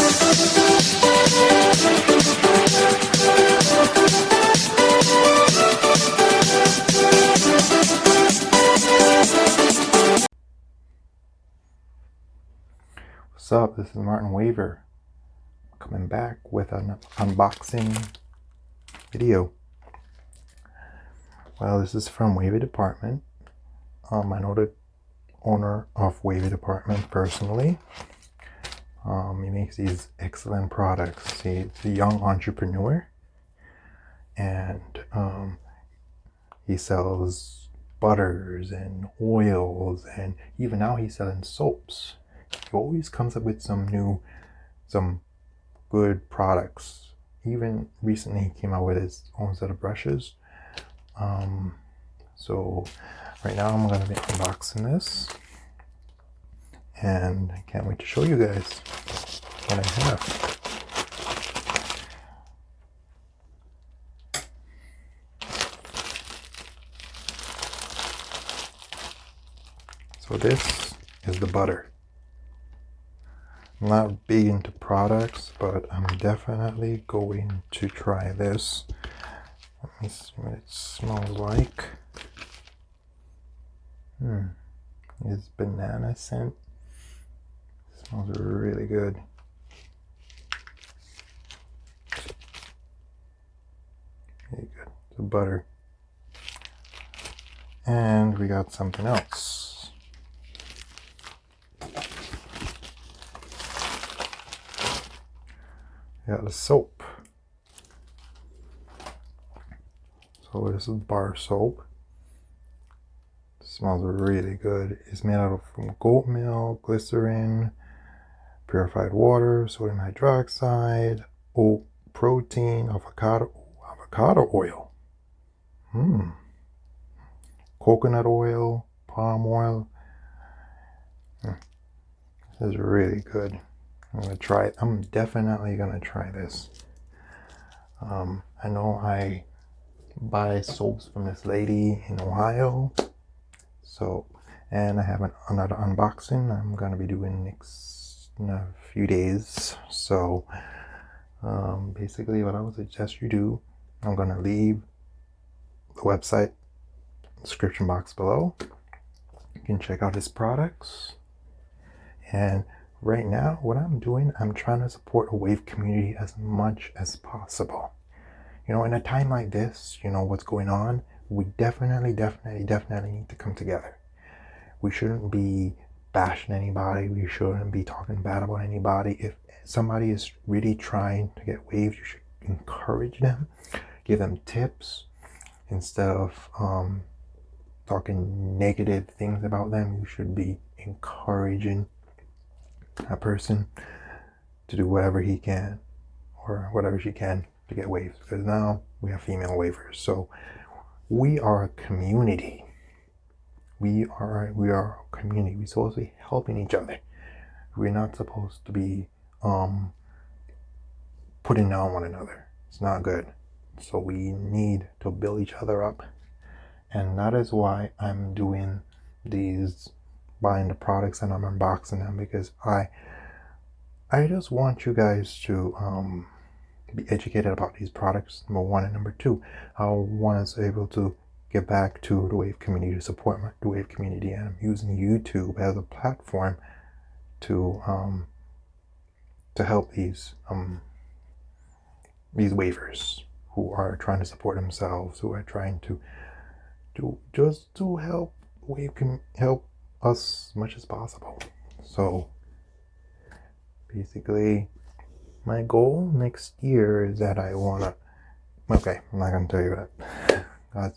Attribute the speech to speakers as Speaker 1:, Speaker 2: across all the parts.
Speaker 1: What's up? This is Martin Waver coming back with an unboxing video. Well, this is from Wavey Department. I know the owner of Wavey Department personally. He makes these excellent products. He's a young entrepreneur, and he sells butters and oils, and even now he's selling soaps. He always comes up with some good products. Even recently he came out with his own set of brushes. So right now I'm going to be unboxing this, and I can't wait to show you guys what I have. So this is the butter. I'm not big into products, but I'm definitely going to try this. Let me see what it smells like. It's banana scent. It smells really good. Really good. The butter. And we got something else. Got the soap. So this is bar soap. It smells really good. It's made out of goat milk, glycerin, purified water, sodium hydroxide, oat protein, avocado oil, coconut oil, palm oil. This is really good. I'm gonna try it. I'm definitely gonna try this. I know I buy soaps from this lady in Ohio. So, and I have another unboxing I'm gonna be doing in a few days. So, basically, what I would suggest you do, I'm gonna leave the website description box below. You can check out his products. And right now, what I'm doing, I'm trying to support a wave community as much as possible. You know, in a time like this, you know what's going on, we definitely need to come together. We shouldn't be bashing anybody. We shouldn't be talking bad about anybody. If somebody is really trying to get waves, you should encourage them, give them tips instead of talking negative things about them. You should be encouraging a person to do whatever he can or whatever she can to get waves, because now we have female wavers. So we are a community. We are a community. We're supposed to be helping each other. We're not supposed to be putting down one another. It's not good. So we need to build each other up, and that is why I'm doing these, buying the products and I'm unboxing them, because I just want you guys to be educated about these products, number one, and number two, I want us able to get back to the wave community, to support the wave community, and I'm using YouTube as a platform to help these wavers who are trying to support themselves, who are trying to help wave help us as much as possible. So basically, my goal next year is that I wanna, okay, I'm not gonna tell you that.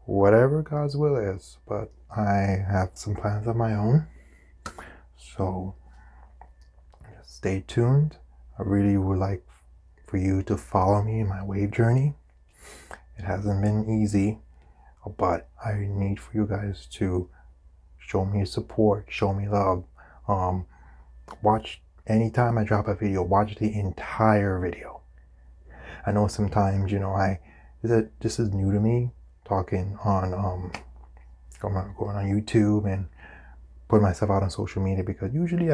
Speaker 1: Whatever God's will is, but I have some plans of my own. So just stay tuned. I really would like for you to follow me in my wave journey. It hasn't been easy, but I need for you guys to show me support, show me love. Watch, anytime I drop a video, watch the entire video. I know sometimes, you know, this is new to me, talking on going on YouTube and putting myself out on social media, because usually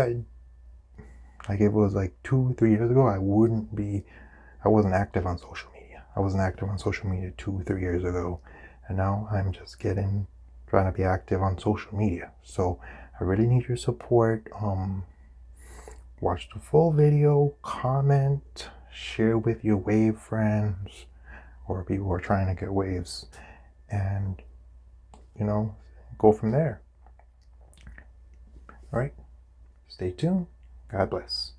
Speaker 1: Like if it was like 2-3 years ago, I wasn't active on social media. I wasn't active on social media 2-3 years ago. And now I'm just trying to be active on social media. So I really need your support. Watch the full video, comment, share with your wave friends or people who are trying to get waves, and go from there. All right, stay tuned. God bless.